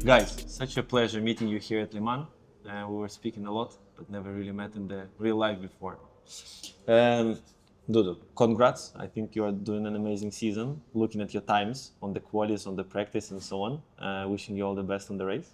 Guys, such a pleasure meeting you here at Le Mans. We were speaking a lot, but never really met in the real life before. Dudu, congrats. I think you are doing an amazing season. Looking at your times on the qualies, on the practice and so on. Wishing you all the best on the race.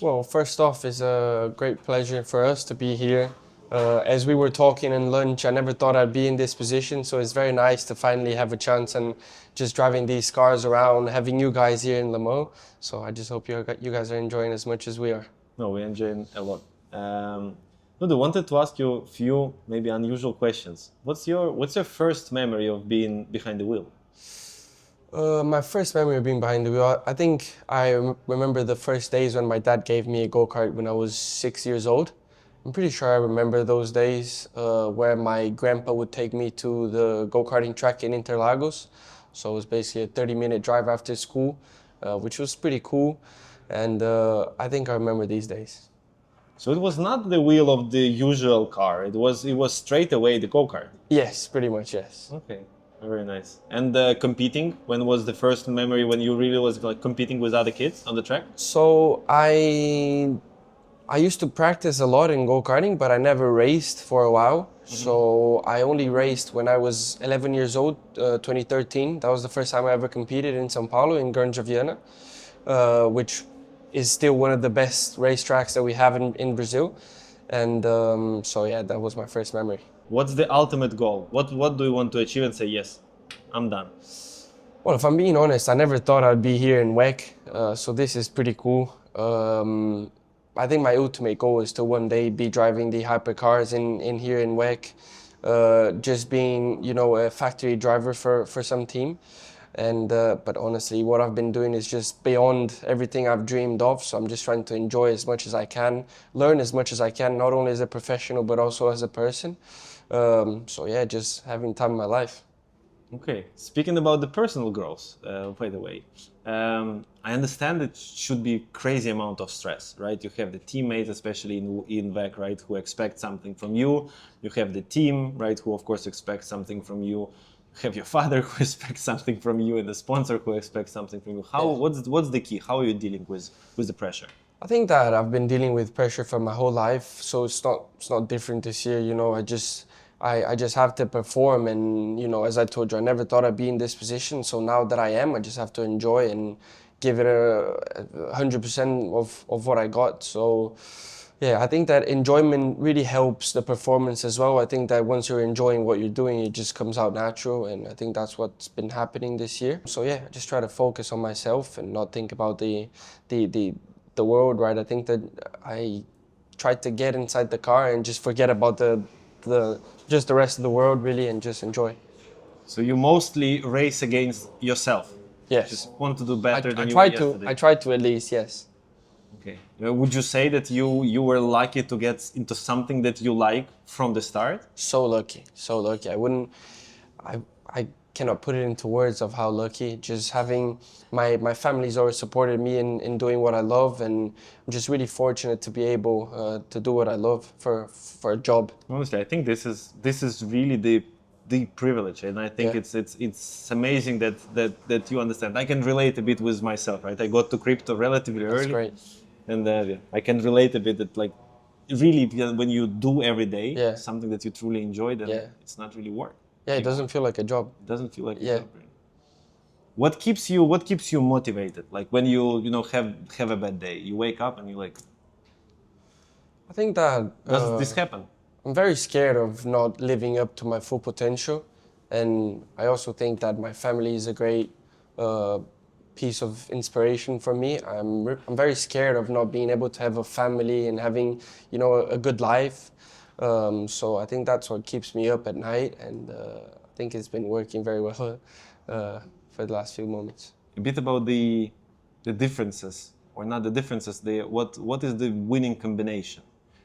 Well, first off, it's a great pleasure for us to be here. As we were talking in lunch, I never thought I'd be in this position, so it's very nice to finally have a chance and just driving these cars around, having you guys here in Le Mans. So I just hope you guys are enjoying as much as we are. No, we're enjoying a lot. Dudu, wanted to ask you a few maybe unusual questions. What's your first memory of being behind the wheel? My first memory of being behind the wheel, I think I remember the first days when my dad gave me a go-kart when I was 6 years old. I'm pretty sure I remember those days where my grandpa would take me to the go-karting track in Interlagos. So it was basically a 30-minute drive after school, which was pretty cool. And I think I remember these days. So it was not the wheel of the usual car. It was straight away the go-kart. Yes, pretty much, yes. Okay, very nice. And competing, when was the first memory when you really was like competing with other kids on the track? So I used to practice a lot in go-karting, but I never raced for a while. Mm-hmm. So I only raced when I was 11 years old, 2013. That was the first time I ever competed in São Paulo, in Granja Viana, which is still one of the best racetracks that we have in Brazil. And so yeah, that was my first memory. What's the ultimate goal? What do you want to achieve and say, yes, I'm done? Well, if I'm being honest, I never thought I'd be here in WEC, so this is pretty cool. I think my ultimate goal is to one day be driving the hypercars in here in WEC, just being, you know, a factory driver for some team. And but honestly, what I've been doing is just beyond everything I've dreamed of. So I'm just trying to enjoy as much as I can, learn as much as I can, not only as a professional but also as a person. So yeah, just having time in my life. Okay, speaking about the personal growth, by the way, I understand it should be crazy amount of stress, right? You have the teammates, especially in WEC, right, who expect something from you. You have the team, right, who of course expect something from you. You have your father who expects something from you, and the sponsor who expects something from you. What's the key? How are you dealing with the pressure? I think that I've been dealing with pressure for my whole life, so it's not different this year. You know, I just have to perform, and you know, as I told you, I never thought I'd be in this position. So now that I am, I just have to enjoy and give it 100% of what I got. So yeah, I think that enjoyment really helps the performance as well. I think that once you're enjoying what you're doing, it just comes out natural, and I think that's what's been happening this year. So yeah, I just try to focus on myself and not think about the world, right? I think that I tried to get inside the car and just forget about the rest of the world really, and just enjoy. So you mostly race against yourself? Yes. Just want to do better than you were yesterday? I tried to at least, yes. Okay. Would you say that you were lucky to get into something that you like from the start? So lucky, so lucky. I cannot put it into words of how lucky. Just having my family's always supported me in doing what I love, and I'm just really fortunate to be able to do what I love for a job. Honestly, I think this is really the privilege, and I think it's amazing that you understand. I can relate a bit with myself, right? I got to crypto relatively early. That's great. And I can relate a bit that, like, really when you do every day something that you truly enjoy, then it's not really work. Yeah, it doesn't feel like a job. It doesn't feel like a job. Really. What keeps you motivated? Like when you know have a bad day, you wake up and you're like, I think that does this happen? I'm very scared of not living up to my full potential, and I also think that my family is a great piece of inspiration for me. I'm very scared of not being able to have a family and having, you know, a good life. So I think that's what keeps me up at night, and I think it's been working very well for the last few moments. A bit about the differences, or not the differences. What is the winning combination,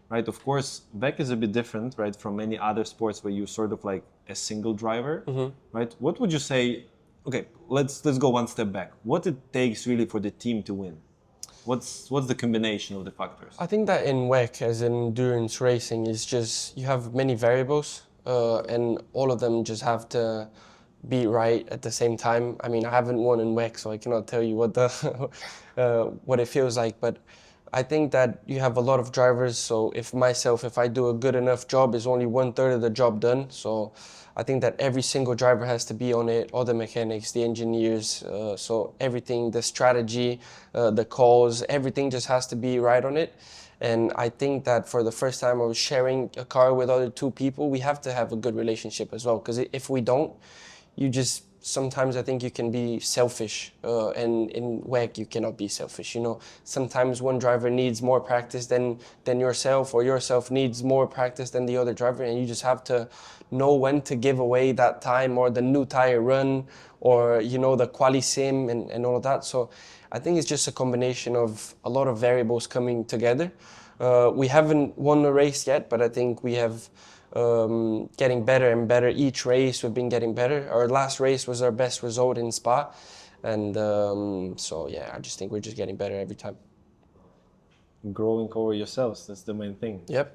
right? Of course, WEC is a bit different, right, from many other sports where you sort of like a single driver, right? What would you say? Okay, let's go one step back. What it takes really for the team to win? What's the combination of the factors? I think that in WEC, as in endurance racing, is just you have many variables, and all of them just have to be right at the same time. I mean, I haven't won in WEC, so I cannot tell you what the what it feels like. But I think that you have a lot of drivers. So if I do a good enough job, is only 1/3 of the job done. So I think that every single driver has to be on it. All the mechanics, the engineers, so everything, the strategy, the calls, everything just has to be right on it. And I think that for the first time I was sharing a car with other two people, we have to have a good relationship as well. Because if we don't, you just sometimes I think you can be selfish, and in WEC you cannot be selfish. You know, sometimes one driver needs more practice than yourself, or yourself needs more practice than the other driver, and you just have to know when to give away that time, or the new tire run, or you know, the quali sim and all of that. So I think it's just a combination of a lot of variables coming together. We haven't won a race yet, but I think we have getting better and better. Each race we've been getting better. Our last race was our best result in Spa, and so yeah, I just think we're just getting better every time. Growing over yourselves, that's the main thing. Yep.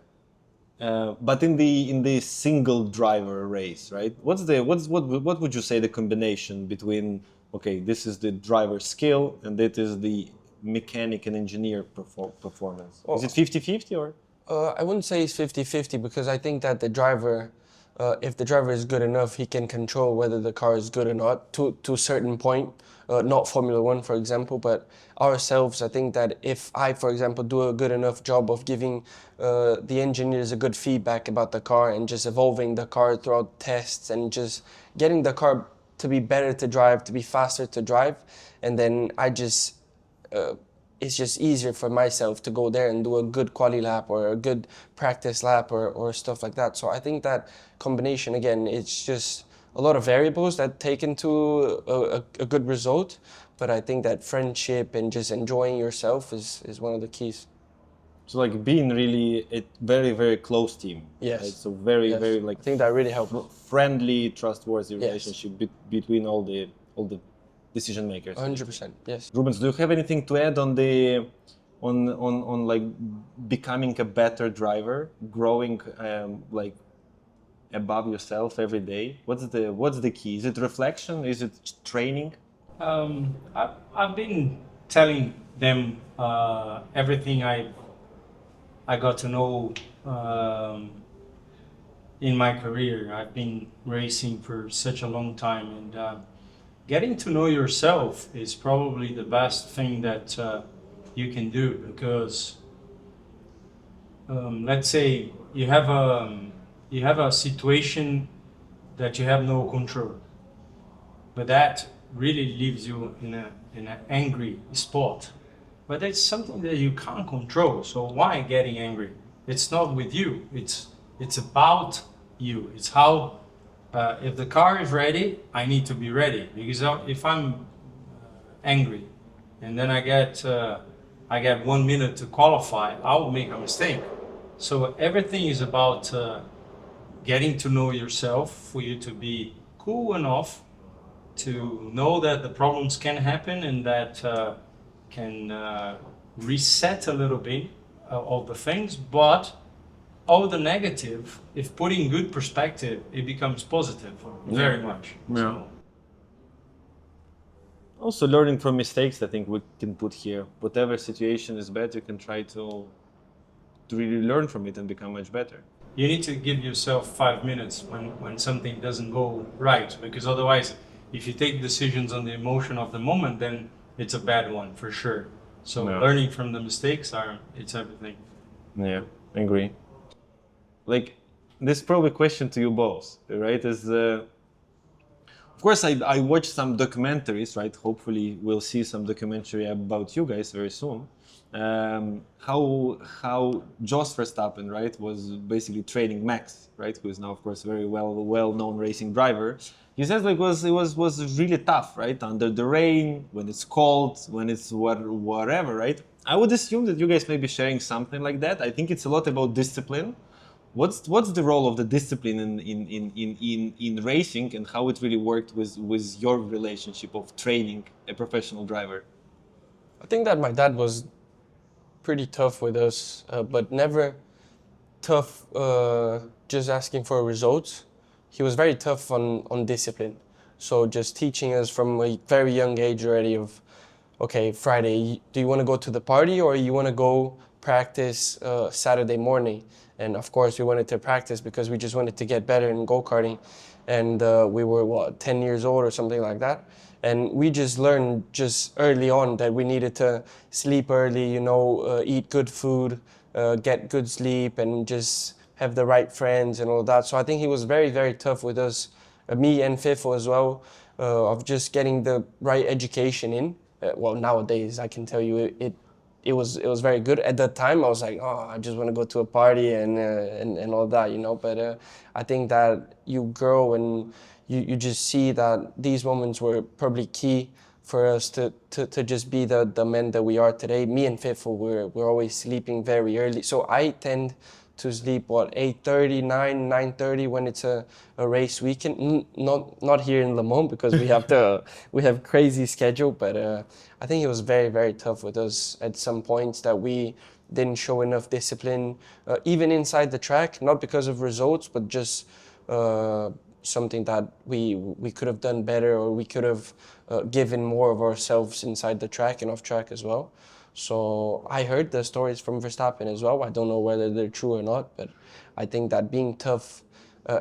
But in the single driver race, right? What would you say the combination between, okay, this is the driver skill and that is the mechanic and engineer performance? Well, is it 50-50 or? I wouldn't say it's 50-50, because I think that the driver, if the driver is good enough, he can control whether the car is good or not to a certain point. Not Formula One, for example, but ourselves. I think that if I, for example, do a good enough job of giving the engineers a good feedback about the car and just evolving the car throughout tests and just getting the car to be better to drive, to be faster to drive, and then I just it's just easier for myself to go there and do a good quali lap or a good practice lap or stuff like that. So I think that combination, again, it's just a lot of variables that take into a good result. But I think that friendship and just enjoying yourself is one of the keys. So like being really a very, very close team. Yes. Right? So very, Yes. very like I think that really helped. friendly, trustworthy Yes. relationship between all the decision makers. 100%. Yes. Rubens, do you have anything to add on the on like becoming a better driver, growing like above yourself every day? What's the key? Is it reflection? Is it training? I've been telling them everything I got to know in my career. I've been racing for such a long time, and getting to know yourself is probably the best thing that you can do, because let's say you have a situation that you have no control, but that really leaves you in an angry spot. But it's something that you can't control. So why getting angry? It's not with you. It's about you. It's how. If the car is ready, I need to be ready, because if I'm angry and then I get 1 minute to qualify, I will make a mistake. So everything is about getting to know yourself, for you to be cool enough to know that the problems can happen and that can reset a little bit of the things, but all the negative, if put in good perspective, it becomes positive very much. Yeah. So, Also learning from mistakes, I think we can put here. Whatever situation is bad, you can try to really learn from it and become much better. you need to give yourself 5 minutes when something doesn't go right, because otherwise, if you take decisions on the emotion of the moment, then it's a bad one for sure. So Yeah. learning from the mistakes it's everything. Yeah, I agree. Like, this is probably a question to you both, right? Of course, I watched some documentaries, right? Hopefully, we'll see some documentary about you guys very soon. How Jos Verstappen, right, was basically training Max, right, who is now, of course, very well-known racing driver. He says like it was really tough, right, under the rain, when it's cold, when it's whatever, right? I would assume that you guys may be sharing something like that. I think it's a lot about discipline. What's the role of the discipline in racing, and how it really worked with your relationship of training a professional driver? I think that my dad was pretty tough with us, but never tough just asking for results. He was very tough on discipline. So just teaching us from a very young age already of, okay, Friday, do you want to go to the party or you want to go practice Saturday morning? And of course, we wanted to practice because we just wanted to get better in go-karting. And we were, what, 10 years old or something like that. And we just learned just early on that we needed to sleep early, you know, eat good food, get good sleep, and just have the right friends and all that. So I think he was very, very tough with us, me and Fifo as well, of just getting the right education in. Well, nowadays I can tell you it was very good. At that time I was like, oh, I just want to go to a party and all that, you know. But I think that you grow and you just see that these moments were probably key for us to just be the men that we are today. Me and Fifo, we're always sleeping very early. So I tend to sleep, what, 8:30, 9:30 when it's a race weekend. Not here in Le Mans because we have crazy schedule, but I think it was very, very tough with us at some points that we didn't show enough discipline, even inside the track, not because of results, but just something that we could have done better, or we could have given more of ourselves inside the track and off track as well. So I heard the stories from Verstappen as well. I don't know whether they're true or not, but I think that being tough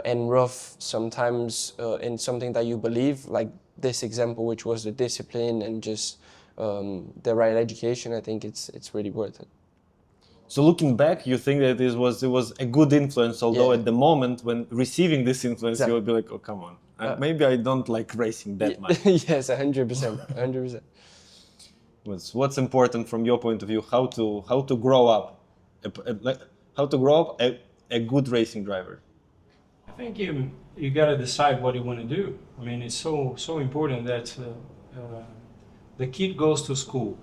and rough sometimes in something that you believe, like this example, which was the discipline and just the right education, I think it's really worth it. So looking back, you think that it was a good influence, although Yeah. at the moment when receiving this influence, Exactly. you would be like, oh, come on. Maybe I don't like racing that much. Yes, 100%, 100%. What's important from your point of view? How to grow up, a good racing driver? I think you gotta decide what you want to do. I mean, it's so important that the kid goes to school.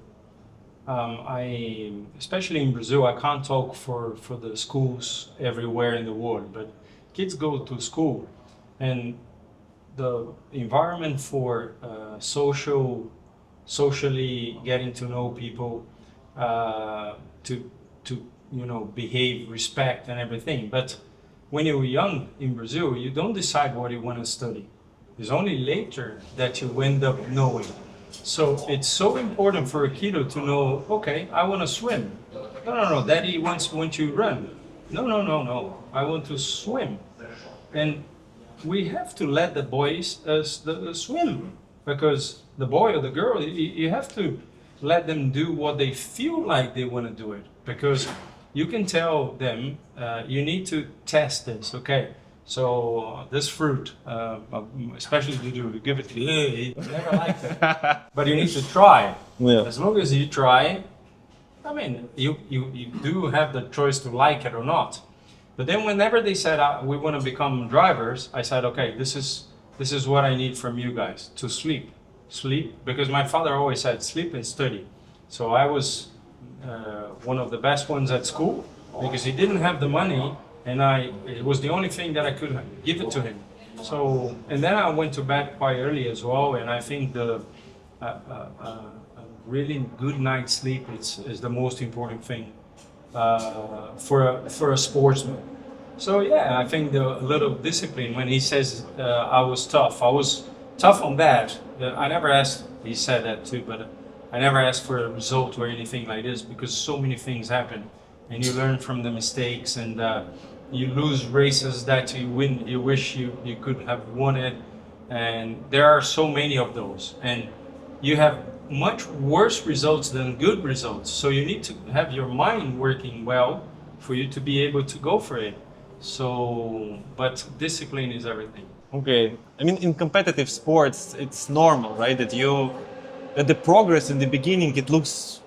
Especially in Brazil, I can't talk for the schools everywhere in the world, but kids go to school, and the environment for socially getting to know people, to behave, respect, and everything. But when you're young in Brazil, you don't decide what you want to study. It's only later that you end up knowing. So it's so important for a kiddo to know, okay, I want to swim. No, daddy wants you run. No, I want to swim. And we have to let the boys swim, because the boy or the girl, you have to let them do what they feel like they want to do it, because you can tell them, you need to test this, okay? So this fruit, especially Dudu, you give it to you never liked it, but you need to try. Yeah. As long as you try, I mean, you do have the choice to like it or not. But then whenever they said we want to become drivers, I said, okay, this is what I need from you guys, to sleep, because my father always said sleep and study. So I was one of the best ones at school because he didn't have the money, and it was the only thing that I could give it to him. So, and then I went to bed quite early as well, and I think the a really good night's sleep is the most important thing for a sportsman. So yeah, I think a little discipline. When he says I was tough on that. I never asked. He said that too, but I never asked for a result or anything like this, because so many things happen, and you learn from the mistakes, and you lose races that you win. You wish you could have won it, and there are so many of those, and you have much worse results than good results. So you need to have your mind working well for you to be able to go for it. So, but discipline is everything. Okay, I mean, in competitive sports, it's normal, right? That the progress in the beginning, it looks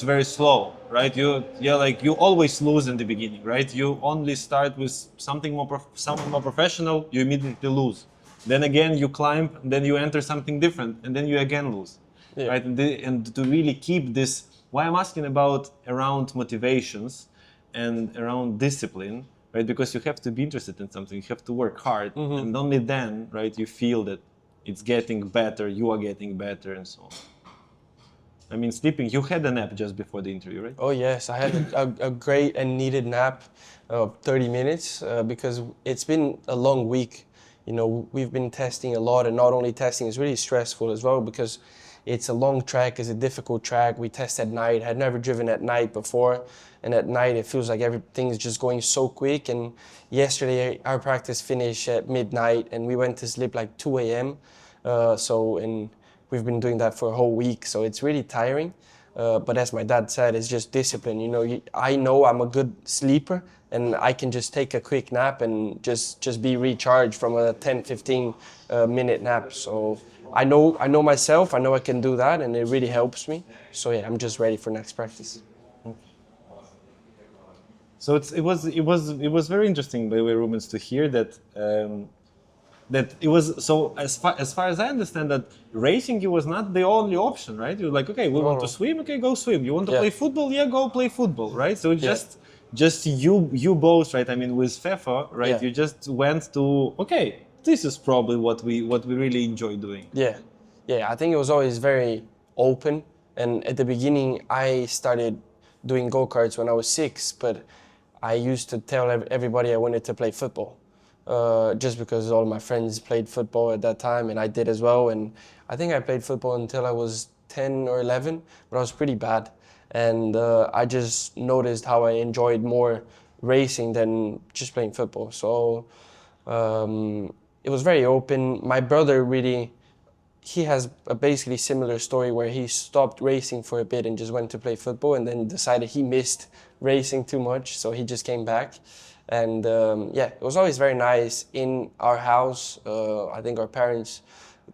very slow, right? You always lose in the beginning, right? You only start with something more professional, you immediately lose. Then again, you climb, then you enter something different, and then you again lose, Yeah. right? And to really keep this, why I'm asking about around motivations and around discipline, right? Because you have to be interested in something, you have to work hard, and only then, right, you feel that it's getting better, you are getting better, and so on. I mean, sleeping, you had a nap just before the interview, right? Oh yes, I had a great and needed nap of 30 minutes because it's been a long week. you know, we've been testing a lot, and not only testing, it's really stressful as well because it's a long track, it's a difficult track. We test at night. I'd never driven at night before, and at night it feels like everything is just going so quick. And yesterday our practice finished at midnight, and we went to sleep like 2 a.m. And we've been doing that for a whole week, so it's really tiring. But as my dad said, it's just discipline. You know, I know I'm a good sleeper, and I can just take a quick nap and just be recharged from a 10, 15 minute nap. So I know myself, I know I can do that, and it really helps me. So yeah, I'm just ready for next practice. So it was very interesting, by the way, Rubens, to hear that that it was so as far as I understand that racing it was not the only option, right? You're like, okay, we want to swim, okay, go swim. You want to play football, yeah, go play football, right? So it's just you both, right? I mean, with Fefa, right? Yeah. You just went to okay, this is probably what we really enjoy doing. Yeah, I think it was always very open. And at the beginning, I started doing go-karts when I was 6, but I used to tell everybody I wanted to play football. Just because all my friends played football at that time, and I did as well. And I think I played football until I was 10 or 11, but I was pretty bad. And I just noticed how I enjoyed more racing than just playing football. So it was very open. My brother really, he has a basically similar story where he stopped racing for a bit and just went to play football, and then decided he missed racing too much, so he just came back. And it was always very nice in our house. I think our parents,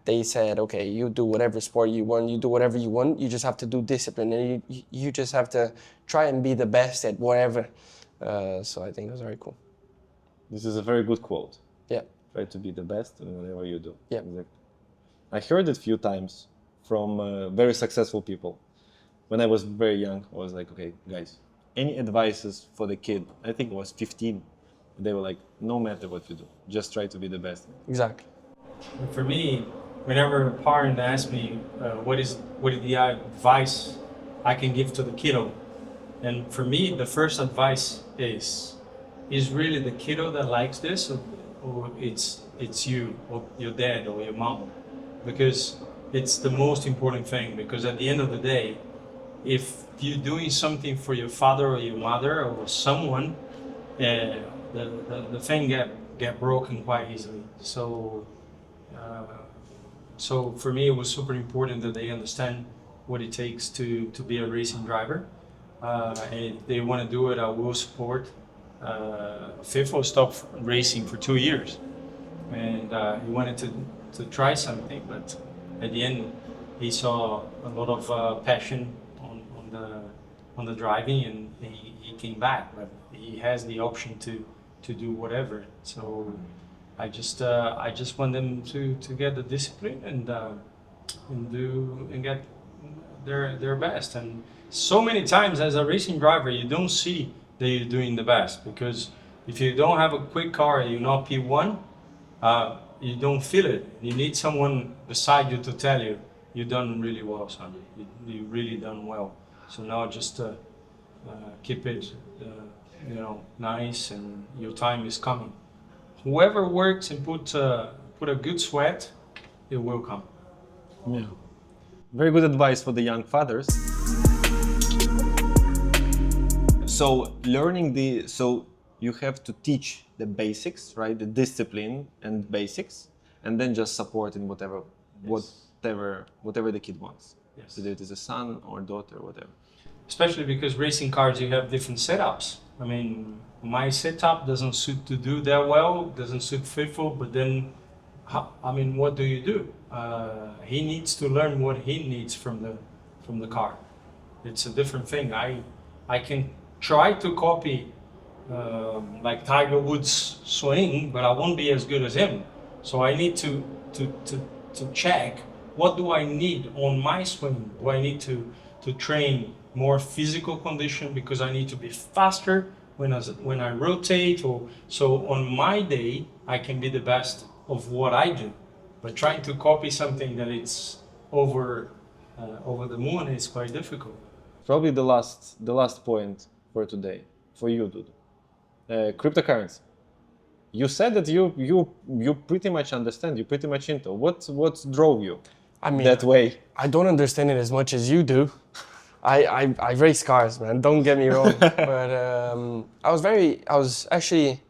they said, okay, you do whatever sport you want, you do whatever you want, you just have to do discipline, and you just have to try and be the best at whatever. So I think it was very cool. This is a very good quote. Yeah. Try to be the best in whatever you do. Yeah. Exactly. I heard it a few times from very successful people. When I was very young, I was like, okay, guys, any advices for the kid? I think it was 15. They were like, no matter what you do, just try to be the best. Exactly. For me, whenever a parent asks me what is the advice I can give to the kiddo, and for me, the first advice is really the kiddo that likes this, or it's you, or your dad, or your mom? Because it's the most important thing. Because at the end of the day, if you're doing something for your father or your mother or someone, the thing get broken quite easily. So for me, it was super important that they understand what it takes to be a racing driver. And if they want to do it, I will support. Fifo stopped racing for 2 years, and he wanted to try something, but at the end he saw a lot of passion on the driving, and he came back. But he has the option to do whatever. So I just want them to get the discipline and get their best. And so many times as a racing driver, you don't see that you're doing the best, because if you don't have a quick car, you're not P1. You don't feel it. You need someone beside you to tell you, you've done really well, son. You really done well. So now just keep it, nice, and your time is coming. Whoever works and put a good sweat, it will come. Yeah. Very good advice for the young fathers. So so you have to teach the basics, right? The discipline and basics, and then just support in whatever the kid wants. Yes. So it is a son or daughter, whatever. Especially because racing cars, you have different setups. I mean, my setup doesn't suit to do that well, doesn't suit FIFO, but then, what do you do? He needs to learn what he needs from the car. It's a different thing. I can try to copy like Tiger Woods' swing, but I won't be as good as him. So I need to check, what do I need on my swing? Do I need to train more physical condition because I need to be faster when I rotate? Or so on my day I can be the best of what I do. But trying to copy something that it's over the moon is quite difficult. Probably the last point for today, for you, Dudu. Cryptocurrency. You said that you pretty much understand. You pretty much into what drove you I mean, that way. I don't understand it as much as you do. I race cars, man. Don't get me wrong. But I was actually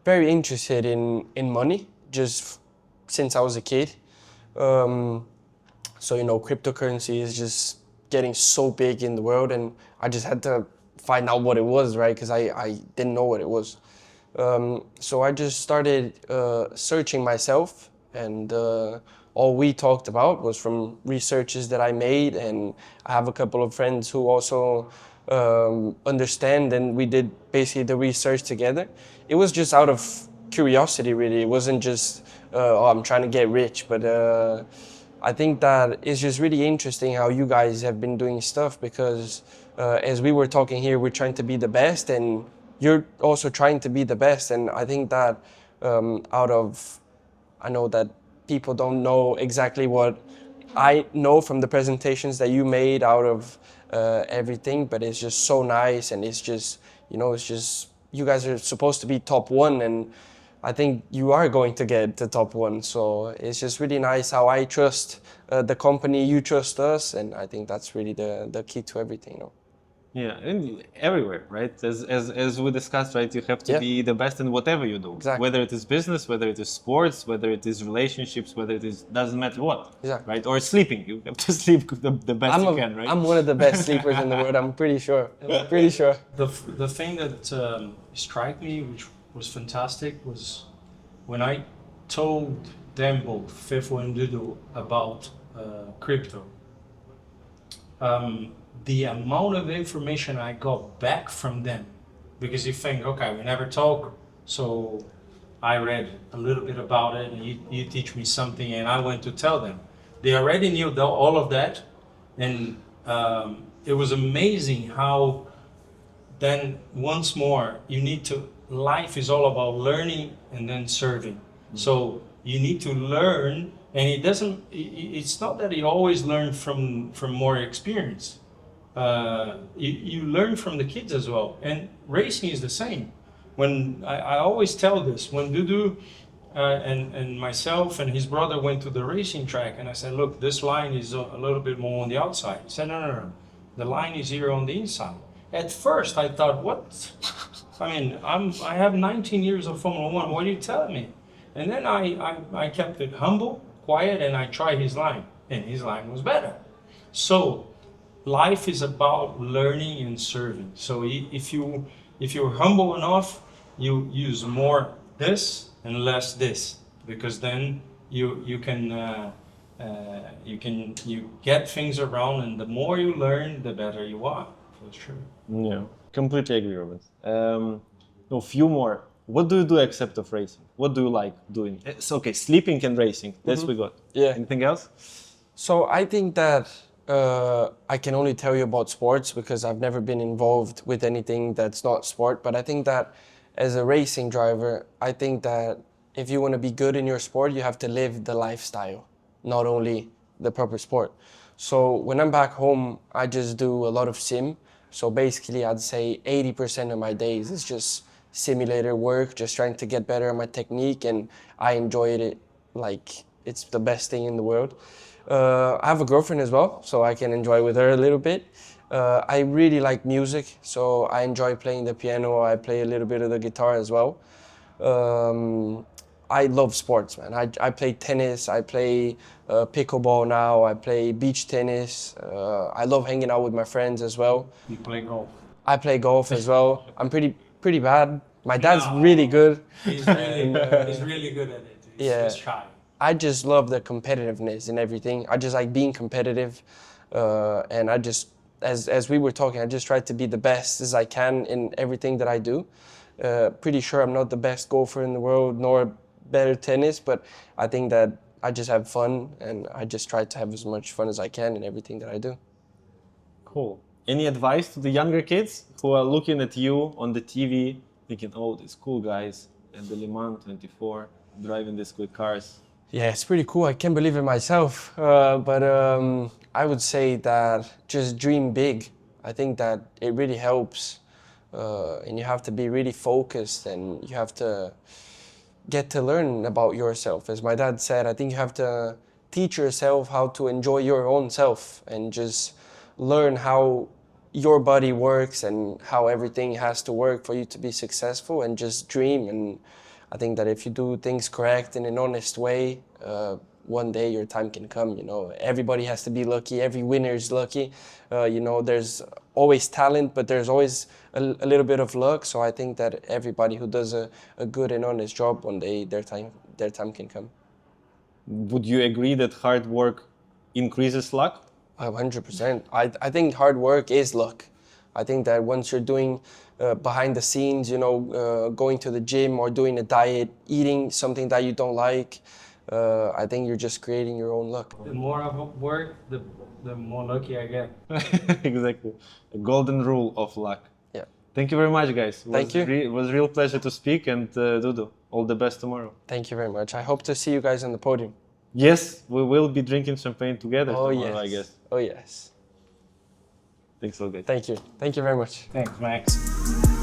very interested in money just since I was a kid. So cryptocurrency is just getting so big in the world, and I just had to find out what it was, right? Because I didn't know what it was. So I just started searching myself, and all we talked about was from researches that I made, and I have a couple of friends who also understand, and we did basically the research together. It was just out of curiosity, really. It wasn't just, oh, I'm trying to get rich, but I think that it's just really interesting how you guys have been doing stuff because as we were talking here, we're trying to be the best, and you're also trying to be the best. And I think that I know that people don't know exactly what I know from the presentations that you made out of everything, but it's just so nice, and it's just, it's just, you guys are supposed to be top one, and I think you are going to get the top one. So it's just really nice how I trust the company, you trust us, and I think that's really the key to everything. Yeah, and everywhere, right? As we discussed, right? You have to be the best in whatever you do. Exactly. Whether it is business, whether it is sports, whether it is relationships, whether it is doesn't matter what. Exactly. Right? Or sleeping. You have to sleep the best you can, right? I'm one of the best sleepers in the world. I'm pretty sure. The thing that struck me, which was fantastic, was when I told them both, Fefo and Dudu, about crypto. The amount of information I got back from them, because you think, okay, we never talk, so I read a little bit about it, and you teach me something, and I went to tell them. They already knew all of that, and it was amazing how then once more you need to, life is all about learning and then serving. So you need to learn, and it's not that you always learn from more experience. You learn from the kids as well, and racing is the same. When I always tell this, when Dudu and myself and his brother went to the racing track, and I said, look, this line is a little bit more on the outside. He said, no, the line is here on the inside. At first I thought, what? I mean, I have 19 years of Formula One, what are you telling me? And then I kept it humble, quiet, and I tried his line, and his line was better. So life is about learning and serving. So if you're humble enough, you use more this and less this, because then you get things around, and the more you learn, the better you are. For sure. Yeah, completely agree, Rubens. A few more. What do you do except of racing? What do you like doing? It's okay, sleeping and racing. That's we got. Yeah. Anything else? So I think that I can only tell you about sports because I've never been involved with anything that's not sport. But I think that as a racing driver, I think that if you want to be good in your sport, you have to live the lifestyle, not only the proper sport. So when I'm back home, I just do a lot of sim. So basically, I'd say 80% of my days is just simulator work, just trying to get better at my technique, and I enjoyed it like it's the best thing in the world. I have a girlfriend as well, so I can enjoy with her a little bit. I really like music, so I enjoy playing the piano. I play a little bit of the guitar as well. I love sports, man. I play tennis, I play pickleball now, I play beach tennis. I love hanging out with my friends as well. You play golf? I play golf as well. I'm pretty bad. My dad's really good. He's really good at it. He's shy. I just love the competitiveness and everything. I just like being competitive, and I just, as we were talking, I just try to be the best as I can in everything that I do. Pretty sure I'm not the best golfer in the world, nor better tennis, but I think that I just have fun, and I just try to have as much fun as I can in everything that I do. Cool. Any advice to the younger kids who are looking at you on the TV, thinking, oh, these cool guys at the Le Mans 24, driving these quick cars? Yeah, it's pretty cool. I can't believe it myself. But I would say that just dream big. I think that it really helps. And you have to be really focused, and you have to get to learn about yourself. As my dad said, I think you have to teach yourself how to enjoy your own self and just learn how your body works and how everything has to work for you to be successful, and just dream. And I think that if you do things correct in an honest way, one day your time can come. You know, everybody has to be lucky. Every winner is lucky. You know, there's always talent, but there's always a little bit of luck. So I think that everybody who does a good and honest job, one day their time can come. Would you agree that hard work increases luck? 100%. I think hard work is luck. I think that once you're doing behind the scenes, you know, going to the gym or doing a diet, eating something that you don't like, I think you're just creating your own luck. The more I work, the more lucky I get. Exactly. A golden rule of luck. Yeah. Thank you very much, guys. Thank you. It was a real pleasure to speak, and Dudu, all the best tomorrow. Thank you very much. I hope to see you guys on the podium. Yes, we will be drinking champagne together Oh, tomorrow, yes. I guess. Oh, yes. Thanks a lot, guys. Thank you. Thank you very much. Thanks, Max.